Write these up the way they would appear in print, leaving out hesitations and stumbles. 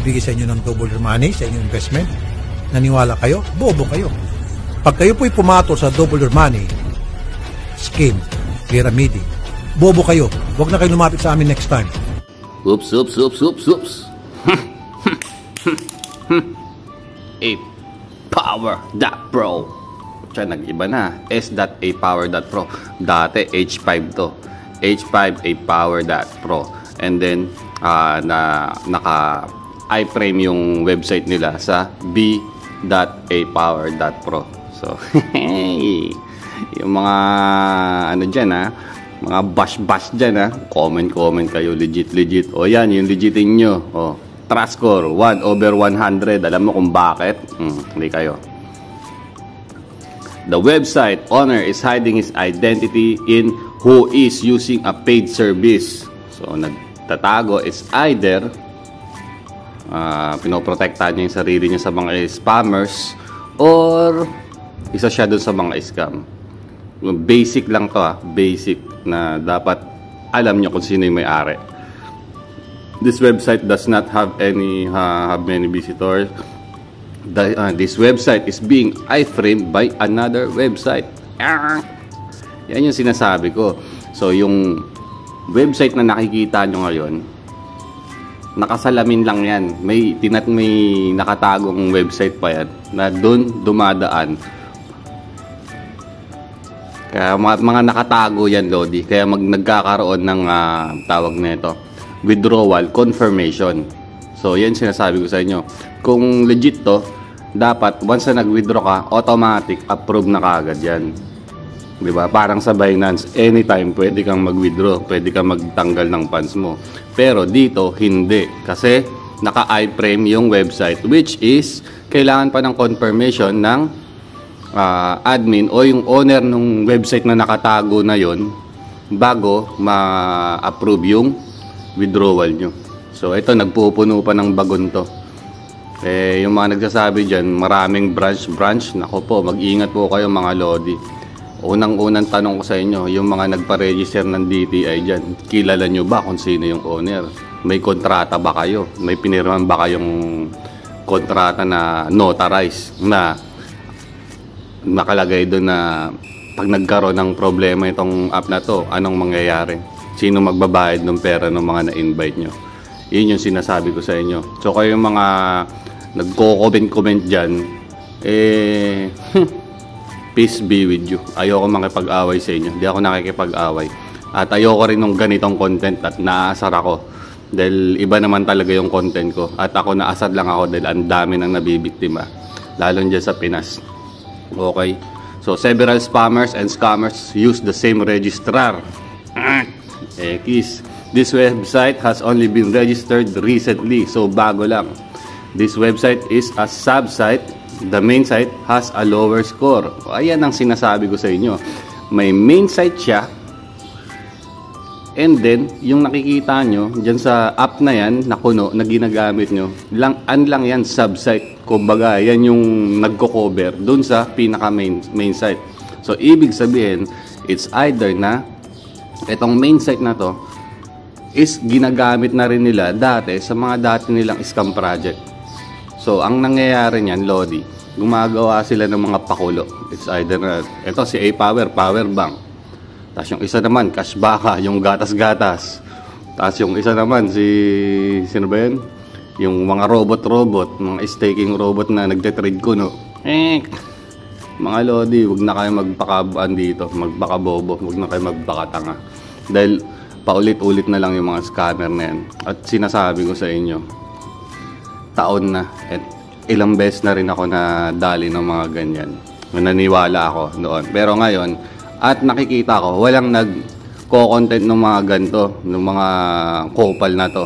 bibigay sa inyo ng double your money sa inyong investment. Naniwala kayo? Bobo kayo. Pag kayo po'y pumatol sa double your money scheme, pyramid, bobo kayo. Huwag na kayo lumapit sa amin next time. Oops. A Power Pro. Siya nag-iba na. S.A Power Pro. Dati H5 to. H5 A Power Pro. And then naka iframe yung website nila sa B.A Power Pro. So yung mga ano dyan mga bash dyan comment kayo legit. O yan yung legitin nyo. O trust score 1/100. Alam mo kung bakit? Hindi kayo. The website owner is hiding his identity in who is using a paid service. So nagtatago is either pinoprotektahan niya yung sarili niya sa mga spammers or isa siya dun sa mga scam. Basic lang to basic na dapat alam niyo kung sino yung may-ari. This website does not have many visitors. This website is being iframed by another website. Yan yung sinasabi ko. So yung website na nakikita nyo ngayon, nakasalamin lang yan. May nakatagong website pa yan na doon dumadaan. Kaya mga nakatago yan, Lodi. Kaya nagkakaroon ng tawag nito, withdrawal confirmation. So yan sinasabi ko sa inyo. Kung legit to, dapat once na nag-withdraw ka, automatic approve na kaagad yan. Diba? Parang sa Binance, anytime pwede kang mag-withdraw, pwede kang magtanggal ng funds mo. Pero dito, hindi. Kasi naka-iframe yung website, which is kailangan pa ng confirmation ng admin o yung owner ng website na nakatago na yon bago ma-approve yung withdrawal nyo. So ito, nagpupuno pa ng bagon to. Yung mga nagsasabi dyan, maraming branch. Nako po, mag-ingat po kayo mga Lodi. Unang-unang tanong ko sa inyo, yung mga nagpa-register ng DTI dyan, kilala nyo ba kung sino yung owner? May kontrata ba kayo? May pinirman ba kayong kontrata na notarized na nakalagay doon na pag nagkaroon ng problema itong app na to, anong mangyayari? Sino magbabayad ng pera ng mga na-invite nyo? Yun yung sinasabi ko sa inyo. So kayo yung mga nagko-comment dyan, peace be with you. Ayoko makipag-away sa inyo. Hindi ako nakikipag-away. At ayoko rin ng ganitong content at naasar ako. Dahil iba naman talaga yung content ko. At ako naasar lang ako dahil ang dami nang nabibiktima. Lalo dyan sa Pinas. Okay? So, several spammers and scammers use the same registrar. This website has only been registered recently. So, bago lang. This website is a sub-site. The main site has a lower score. Ayan ang sinasabi ko sa inyo. May main site siya. And then, yung nakikita nyo, dyan sa app na yan, na kuno, na ginagamit nyo, lang yan, sub-site. Kumbaga, yan yung nagko-cover dun sa pinaka-main site. So, ibig sabihin, it's either na, itong main site na to, is ginagamit na rin nila dati sa mga dati nilang scam project. So, ang nangyayari niyan, Lodi, gumagawa sila ng mga pakulo. It's either na, ito si A-Power, power bank. Tapos yung isa naman, cash baka, yung gatas-gatas. Tapos yung isa naman, sino ba yan? Yung mga robot, mga staking robot na nagte-trade kuno. Mga Lodi, huwag na kayo magpakabaan dito, magpakabobo, huwag na kayo magpakatanga. Dahil paulit-ulit na lang yung mga scammer na yan. At sinasabi ko sa inyo, taon na at ilang beses na rin ako na dali ng mga ganyan. Naniniwala ako noon. Pero ngayon, at nakikita ko, walang nag-co-content ng mga ganito, ng mga couple na to.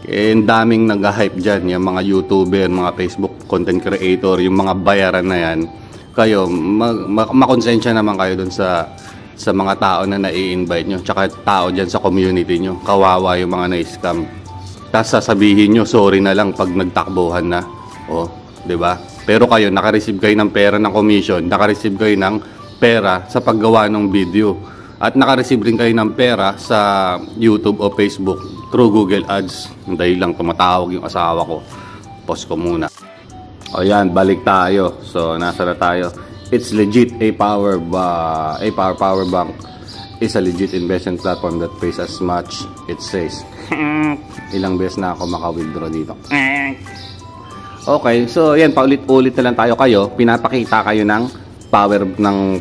Ang daming nag-hype dyan, yung mga YouTuber, mga Facebook content creator, yung mga bayaran na yan. Kayo, makonsensya naman kayo dun sa mga tao na nai-invite nyo, tsaka tao dyan sa community nyo. Kawawa yung mga na-scam. Tapos sasabihin nyo, sorry na lang pag nagtakbuhan na. O, diba? Pero kayo, nakareceive kayo ng pera ng commission, nakareceive kayo ng pera sa paggawa ng video. At nakareceive rin kayo ng pera sa YouTube o Facebook through Google Ads. Dahil lang tumatawag yung asawa ko. Pause ko muna. O yan, balik tayo. So, nasa na tayo. It's legit. A power bank is a legit investment platform that pays as much it says. Ilang beses na ako maka-withdraw dito. Okay, so yan, paulit-ulit na lang tayo kayo. Pinapakita kayo ng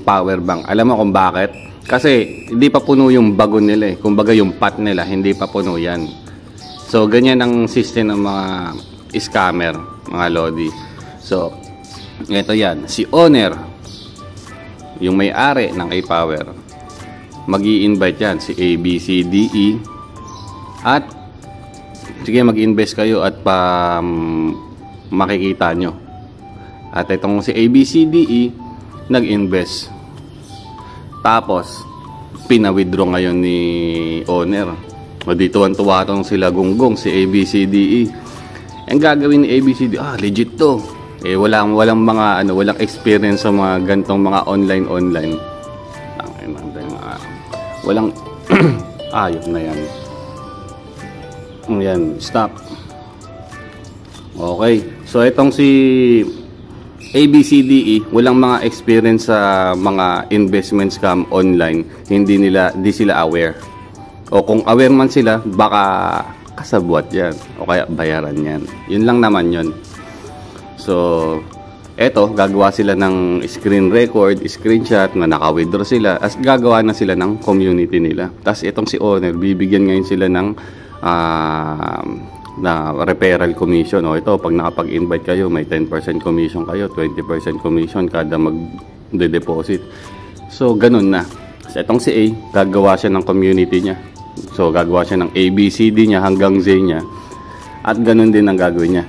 power bank. Alam mo kung bakit? Kasi hindi pa puno yung bagon nila eh. Kumbaga yung pot nila, hindi pa puno yan. So, ganyan ang system ng mga scammer, mga lodi. So, ito yan. Si owner, yung may-ari ng A-Power, mag-i-invite yan. Si A, B, C, D, E. At, sige, mag-invest kayo at makikita nyo. At itong si A, B, C, D, E, nag-invest. Tapos, pina-withdraw ngayon ni owner. O dito ang tuwatong sila gunggong, si ABCDE. Ang gagawin ni ABCDE, legit to. Eh, walang mga, walang experience sa mga gantong mga online. Walang, ayos na yan. Yan, stop. Okay, so itong si ABCDE, walang mga experience sa mga investment scam online, hindi sila aware. O kung aware man sila, baka kasabwat yan o kaya bayaran yan. Yun lang naman yun. So, eto, gagawa sila ng screen record, screenshot na naka-withdraw sila, as gagawa na sila ng community nila. Tapos itong si owner, bibigyan ngayon sila ng na referral commission. O ito, pag nakapag-invite kayo, may 10% commission kayo, 20% commission kada mag-deposit. So, ganun na. So, itong si A, gagawa siya ng community niya. So, gagawa siya ng ABCD niya hanggang Z niya. At ganun din ang gagawin niya.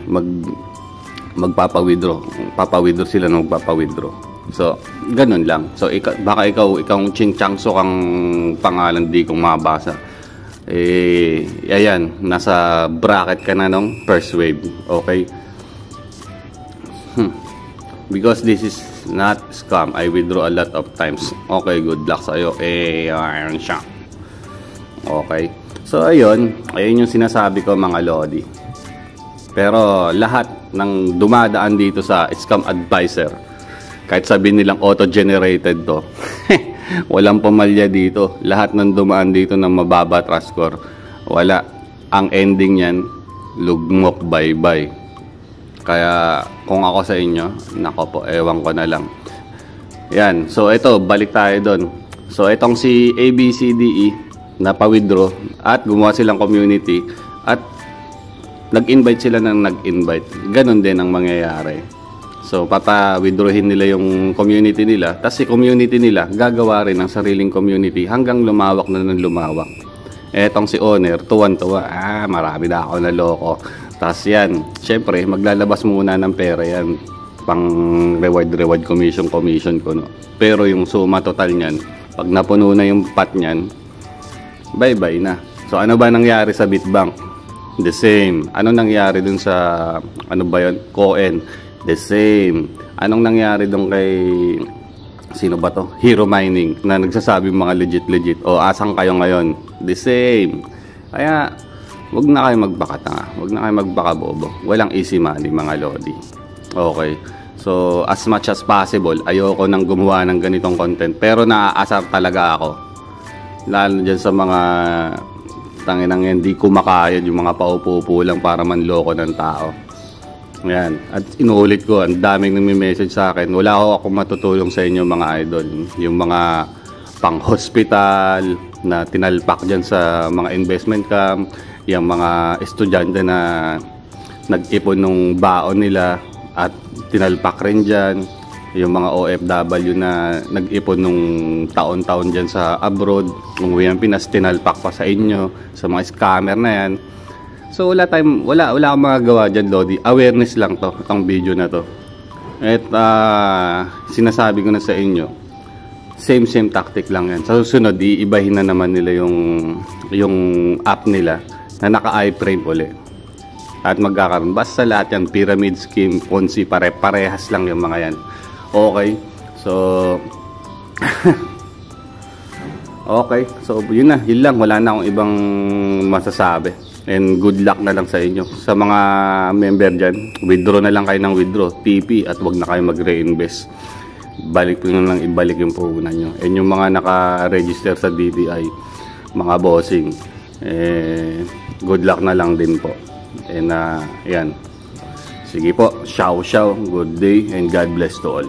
Magpapa-withdraw. Papa-withdraw sila ng magpapa-withdraw. So, ganun lang. So, baka ikaw Ching Changso kang pangalan di kong mabasa. Ayan, nasa bracket ka na nung first wave. Okay? Because this is not scam, I withdraw a lot of times. Okay, good luck sa'yo. Ayan siya. Okay? So, ayun yung sinasabi ko mga lodi. Pero, lahat ng dumadaan dito sa scam advisor, kahit sabihin nilang auto-generated to, walang pumalya dito. Lahat ng dumaan dito ng mababa trust score, wala. Ang ending yan, lugmok, bye-bye. Kaya kung ako sa inyo, nako po, ewan ko na lang. Yan. So ito, balik tayo doon. So itong si ABCDE, napa-withdraw at gumawa silang community at nag-invite sila ng nag-invite. Ganon din ang mangyayari. So, papa-withdrawin nila yung community nila. Tapos si community nila, gagawa rin ng sariling community hanggang lumawak na ng lumawak. Etong si owner, tuwan-tuwa. Marami na ako naloko. Tapos yan, syempre, maglalabas muna ng pera yan. Pang reward commission ko, no. Pero yung suma total niyan, pag napuno na yung pot niyan, bye-bye na. So, ano ba nangyari sa Bitbank? The same. Ano nangyari dun sa, Coin? The same. Anong nangyari doon kay sino ba to? Hero Mining na nagsasabi mga legit. O asang kayo ngayon? The same. Kaya wag na kayo magbakatanga. Wag na kayo magbakabobo. Walang easy money mga lodi. Okay. So as much as possible, ayoko nang gumawa ng ganitong content. Pero naaasar talaga ako. Lalo dyan sa mga tanginang hindi kumakayod yung mga paupo-upo lang para manloko ng tao. Yan. At inuulit ko, ang daming nagme-message sa akin. Wala akong matutulong sa inyo mga idol. Yung mga pang-hospital na tinalpak dyan sa mga investment camp, yung mga estudyante na nag-ipon ng baon nila at tinalpak rin dyan, yung mga OFW na nag-ipon nung taon-taon dyan sa abroad, umuwi ang Pinas, tinalpak pa sa inyo, sa mga scammer na yan. So wala akong magagawa dyan, Lodi. Awareness lang to, itong video na to. At sinasabi ko na sa inyo, same tactic lang yan. Sa susunod, iibahin na naman nila yung app nila na naka-iframe ulit. At magkakaroon, basta lahat yan, pyramid scheme, Ponzi, parehas lang yung mga yan. Okay, so okay, so yun lang, wala na akong ibang masasabi. And good luck na lang sa inyo. Sa mga member dyan, withdraw na lang kayo ng withdraw, TP, at wag na kayo mag-reinvest. Balik po na lang, ibalik yung puhunan nyo. And yung mga naka-register sa DTI, mga bossing, good luck na lang din po. And yan. Sige po, ciao, good day, and God bless to all.